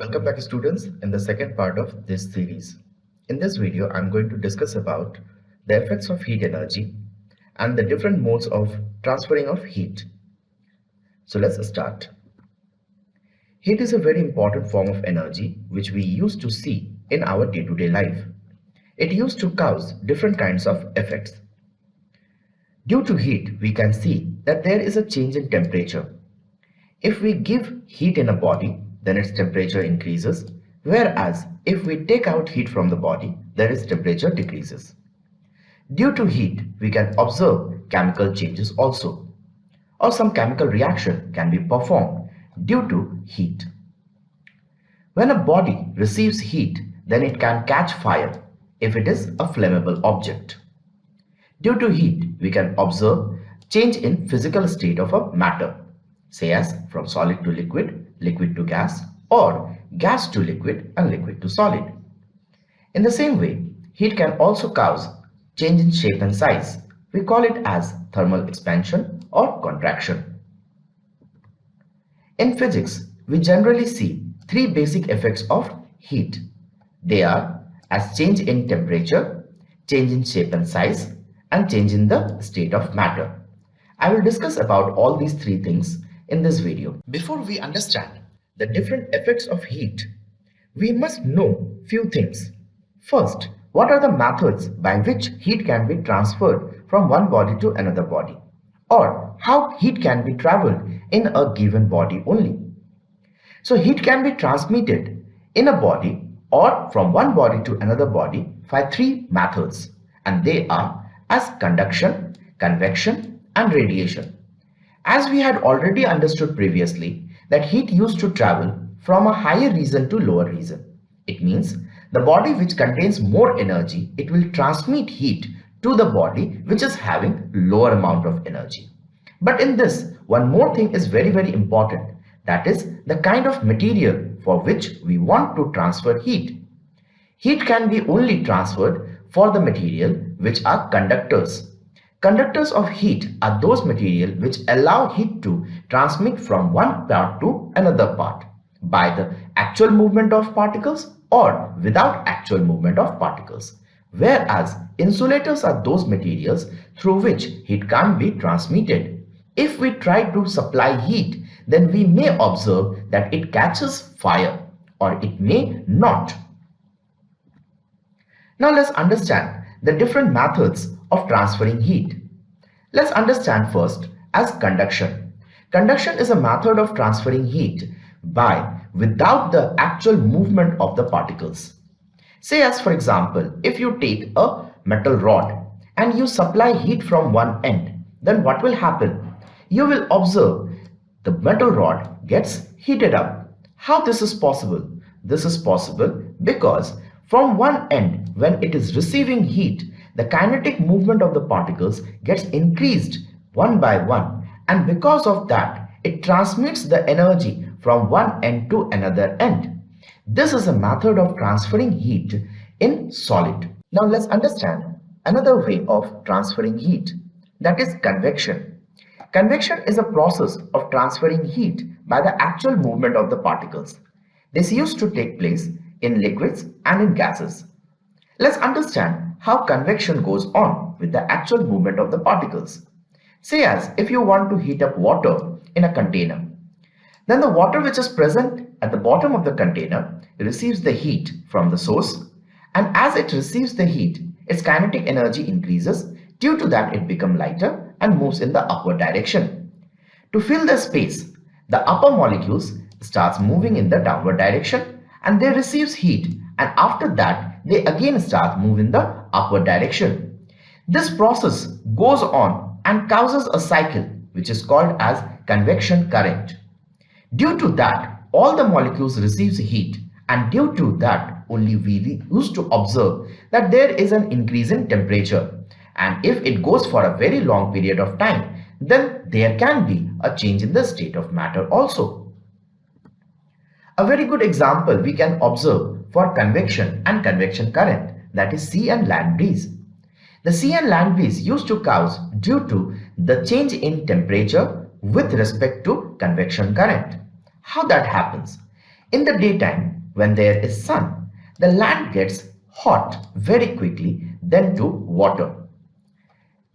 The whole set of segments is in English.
Welcome back students in the second part of this series. In this video, I'm going to discuss about the effects of heat energy and the different modes of transferring of heat. So let's start. Heat is a very important form of energy which we used to see in our day-to-day life. It used to cause different kinds of effects. Due to heat, we can see that there is a change in temperature. If we give heat in a body, then its temperature increases, whereas if we take out heat from the body, then its temperature decreases. Due to heat, we can observe chemical changes also, or some chemical reaction can be performed due to heat. When a body receives heat, then it can catch fire if it is a flammable object. Due to heat, we can observe change in physical state of a matter, say as from solid to liquid, liquid to gas, or gas to liquid and liquid to solid. In the same way, heat can also cause change in shape and size. We call it as thermal expansion or contraction. In physics, we generally see three basic effects of heat. They are as change in temperature, change in shape and size, and change in the state of matter. I will discuss about all these three things in this video. Before we understand the different effects of heat, we must know few things. First, what are the methods by which heat can be transferred from one body to another body, or how heat can be traveled in a given body only. So heat can be transmitted in a body or from one body to another body by three methods, and they are as conduction, convection, and radiation. As we had already understood previously that heat used to travel from a higher region to lower region. It means the body which contains more energy, it will transmit heat to the body which is having lower amount of energy. But in this, one more thing is very important, that is the kind of material for which we want to transfer heat. Heat can be only transferred for the material which are conductors. Conductors of heat are those material which allow heat to transmit from one part to another part by the actual movement of particles or without actual movement of particles. Whereas insulators are those materials through which heat can't be transmitted. If we try to supply heat, then we may observe that it catches fire or it may not. Now let's understand the different methods of transferring heat. Let's understand first as conduction. Conduction is a method of transferring heat without the actual movement of the particles. Say as for example, if you take a metal rod and you supply heat from one end, then what will happen? You will observe the metal rod gets heated up. How this is possible? This is possible because from one end, when it is receiving heat, the kinetic movement of the particles gets increased one by one, and because of that, it transmits the energy from one end to another end. This is a method of transferring heat in solid. Now let's understand another way of transferring heat, that is convection. Convection is a process of transferring heat by the actual movement of the particles. This used to take place in liquids and in gases. Let's understand how convection goes on with the actual movement of the particles. Say as if you want to heat up water in a container, then the water which is present at the bottom of the container receives the heat from the source, and as it receives the heat, its kinetic energy increases. Due to that, it becomes lighter and moves in the upward direction. To fill the space, the upper molecules starts moving in the downward direction and they receives heat, and after that they again start moving in the upward direction. This process goes on and causes a cycle which is called as convection current. Due to that, all the molecules receives heat, and due to that only we used to observe that there is an increase in temperature. And if it goes for a very long period of time, then there can be a change in the state of matter also. A very good example we can observe for convection and convection current, that is sea and land breeze. The sea and land breeze used to cause due to the change in temperature with respect to convection current. How that happens? In the daytime, when there is sun, the land gets hot very quickly then to water.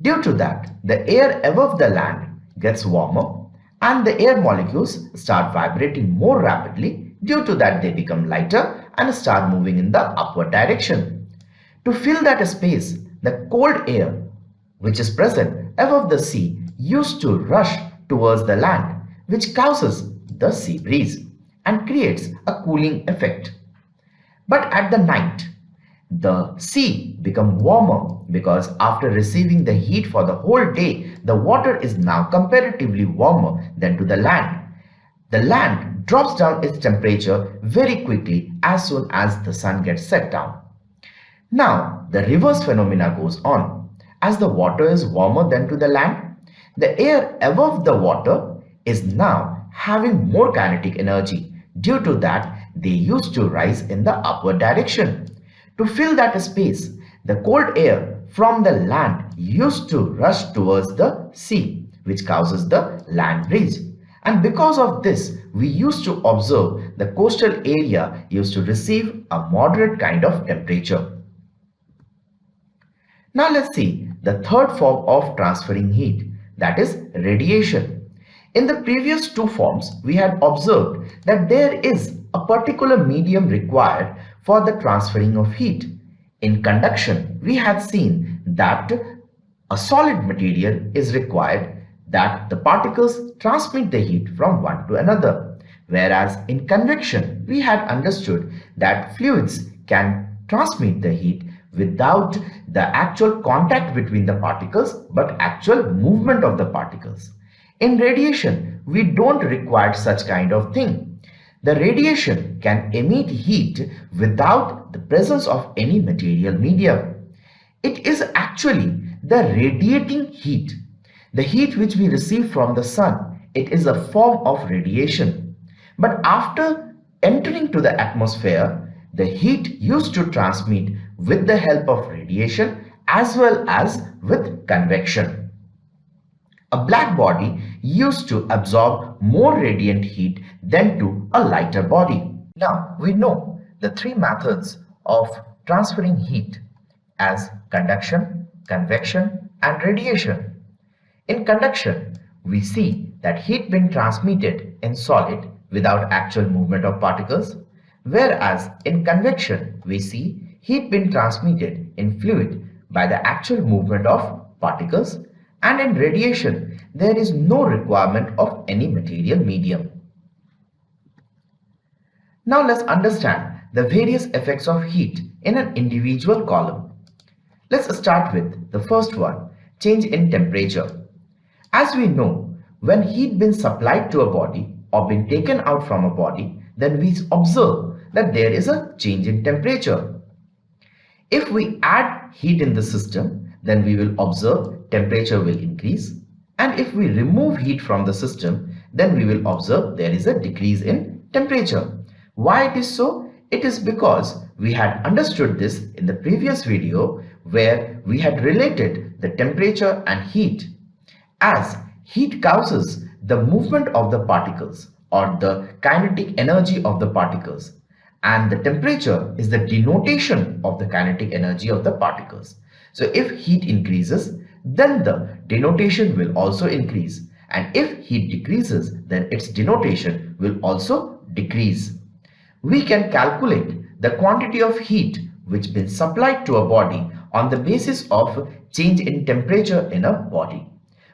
Due to that, the air above the land gets warmer and the air molecules start vibrating more rapidly. Due to that, they become lighter and start moving in the upward direction. To fill that space, the cold air which is present above the sea used to rush towards the land, which causes the sea breeze and creates a cooling effect. But at the night, the sea becomes warmer because after receiving the heat for the whole day, the water is now comparatively warmer than to the land. The land drops down its temperature very quickly as soon as the sun gets set down. Now, the reverse phenomena goes on. As the water is warmer than to the land, the air above the water is now having more kinetic energy. Due to that, they used to rise in the upward direction. To fill that space, the cold air from the land used to rush towards the sea, which causes the land breeze. And because of this, we used to observe the coastal area used to receive a moderate kind of temperature. Now let's see the third form of transferring heat, that is radiation. In the previous two forms, we had observed that there is a particular medium required for the transferring of heat. In conduction, we had seen that a solid material is required that the particles transmit the heat from one to another. Whereas in convection, we had understood that fluids can transmit the heat without the actual contact between the particles but actual movement of the particles. In radiation, we don't require such kind of thing. The radiation can emit heat without the presence of any material medium. It is actually the radiating heat. The heat which we receive from the sun, it is a form of radiation. But after entering to the atmosphere, the heat used to transmit with the help of radiation as well as with convection. A black body used to absorb more radiant heat than to a lighter body. Now we know the three methods of transferring heat as conduction, convection and radiation. In conduction, we see that heat being transmitted in solid without actual movement of particles, whereas in convection, we see heat being transmitted in fluid by the actual movement of particles, and in radiation, there is no requirement of any material medium. Now let's understand the various effects of heat in an individual column. Let's start with the first one, change in temperature. As we know, when heat been supplied to a body or been taken out from a body, then we observe that there is a change in temperature. If we add heat in the system, then we will observe temperature will increase. And if we remove heat from the system, then we will observe there is a decrease in temperature. Why it is so? It is because we had understood this in the previous video where we had related the temperature and heat. As heat causes the movement of the particles or the kinetic energy of the particles, and the temperature is the denotation of the kinetic energy of the particles. So if heat increases, then the denotation will also increase, and if heat decreases, then its denotation will also decrease. We can calculate the quantity of heat which been supplied to a body on the basis of change in temperature in a body.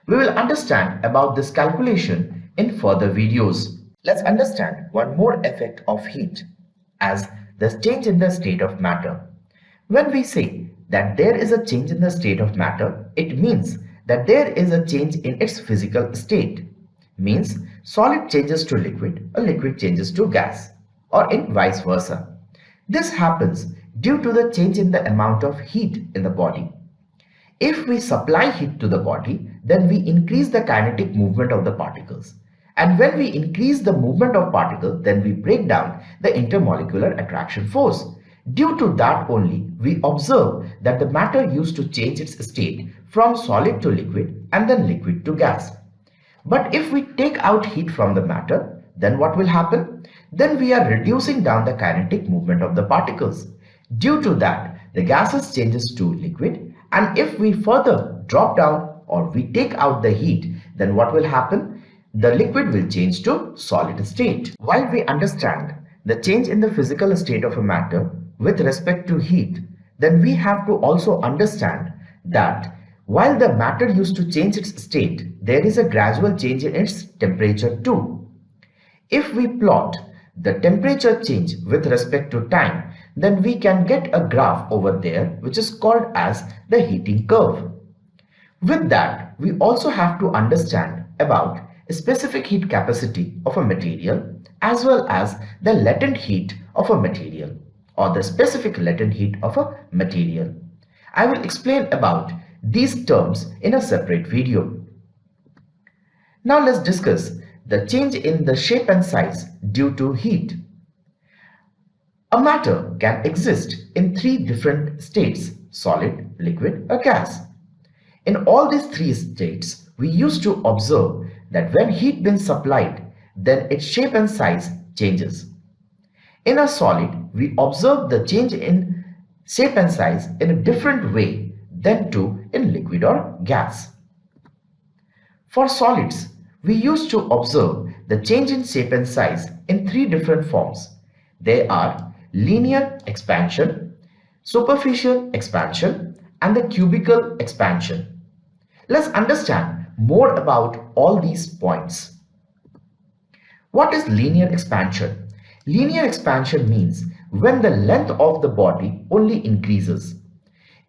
We will understand about this calculation in further videos. Let's understand one more effect of heat as the change in the state of matter. When we say that there is a change in the state of matter, it means that there is a change in its physical state. Means solid changes to liquid, a liquid changes to gas, or in vice versa. This happens due to the change in the amount of heat in the body. If we supply heat to the body, then we increase the kinetic movement of the particles. And when we increase the movement of particles, then we break down the intermolecular attraction force. Due to that only, we observe that the matter used to change its state from solid to liquid and then liquid to gas. But if we take out heat from the matter, then what will happen? Then we are reducing down the kinetic movement of the particles. Due to that, the gases changes to liquid, and if we further drop down or we take out the heat, then what will happen? The liquid will change to solid state. While we understand the change in the physical state of a matter with respect to heat, then we have to also understand that while the matter used to change its state, there is a gradual change in its temperature too. If we plot the temperature change with respect to time, then we can get a graph over there which is called as the heating curve. With that, we also have to understand about a specific heat capacity of a material as well as the latent heat of a material or the specific latent heat of a material. I will explain about these terms in a separate video. Now let's discuss the change in the shape and size due to heat. A matter can exist in three different states: solid, liquid, or gas. In all these three states, we used to observe that when heat been supplied, then its shape and size changes. In a solid, we observe the change in shape and size in a different way than to in liquid or gas. For solids, we used to observe the change in shape and size in three different forms. They are linear expansion, superficial expansion, and the cubical expansion. Let's understand more about all these points. What is linear expansion? Linear expansion means when the length of the body only increases.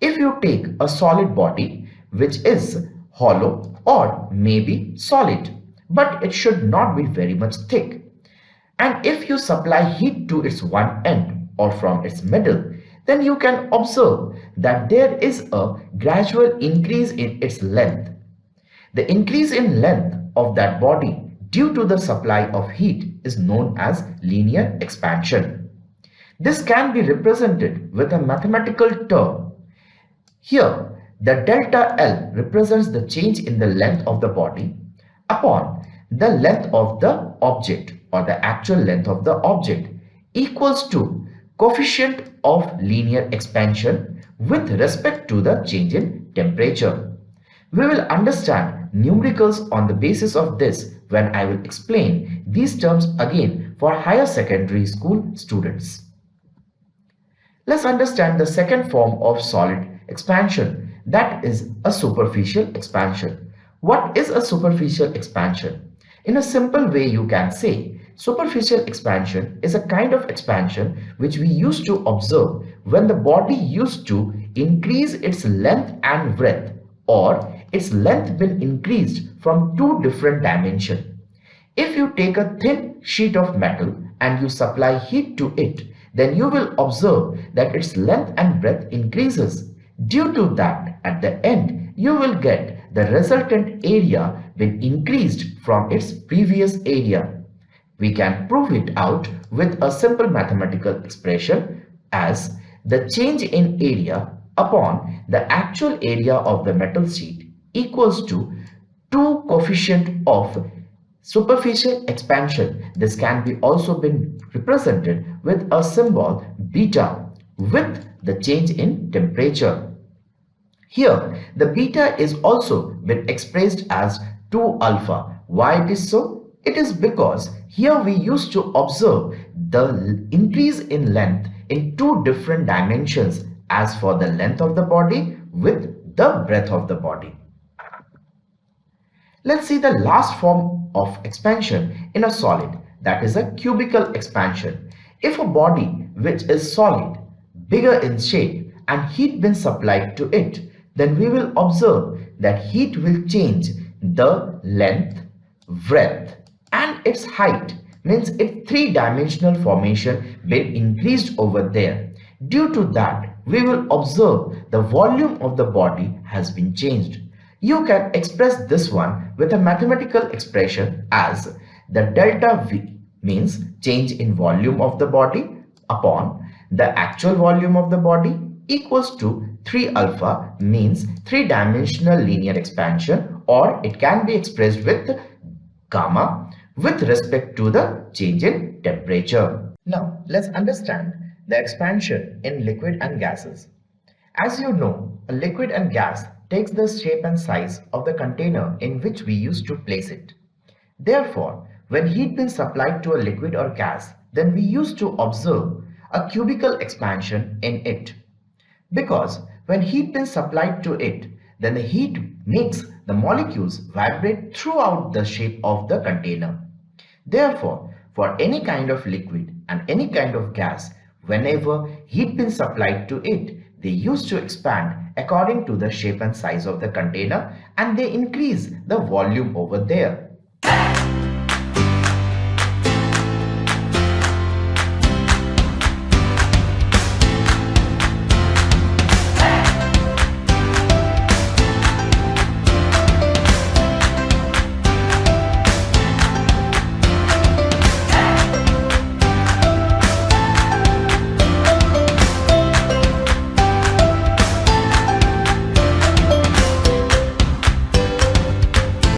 If you take a solid body which is hollow or maybe solid, but it should not be very much thick, and if you supply heat to its one end or from its middle, then you can observe that there is a gradual increase in its length. The increase in length of that body due to the supply of heat is known as linear expansion. This can be represented with a mathematical term. Here, the delta L represents the change in the length of the body upon the length of the object or the actual length of the object equals to coefficient of linear expansion with respect to the change in temperature. We will understand numericals on the basis of this when I will explain these terms again for higher secondary school students. Let's understand the second form of solid expansion, that is a superficial expansion. What is a superficial expansion? In a simple way, you can say superficial expansion is a kind of expansion which we used to observe when the body used to increase its length and breadth, or its length been increased from two different dimensions. If you take a thin sheet of metal and you supply heat to it, then you will observe that its length and breadth increases. Due to that, at the end, you will get the resultant area been increased from its previous area. We can prove it out with a simple mathematical expression as the change in area upon the actual area of the metal sheet equals to 2 coefficient of superficial expansion. This can be also been represented with a symbol beta with the change in temperature. Here, the beta is also been expressed as 2 alpha. Why it is so? It is because here we used to observe the increase in length in two different dimensions as for the length of the body with the breadth of the body. Let's see the last form of expansion in a solid, that is a cubical expansion. If a body which is solid, bigger in shape and heat been supplied to it, then we will observe that heat will change the length, breadth and its height, means its three-dimensional formation been increased over there. Due to that, we will observe the volume of the body has been changed. You can express this one with a mathematical expression as the delta V, means change in volume of the body upon the actual volume of the body, equals to 3 alpha, means three-dimensional linear expansion, or it can be expressed with gamma, with respect to the change in temperature. Now, let's understand the expansion in liquid and gases. As you know, a liquid and gas takes the shape and size of the container in which we used to place it. Therefore, when heat been supplied to a liquid or gas, then we used to observe a cubical expansion in it. Because when heat been supplied to it, then the heat makes the molecules vibrate throughout the shape of the container. Therefore, for any kind of liquid and any kind of gas, whenever heat been supplied to it, they used to expand according to the shape and size of the container, and they increase the volume over there.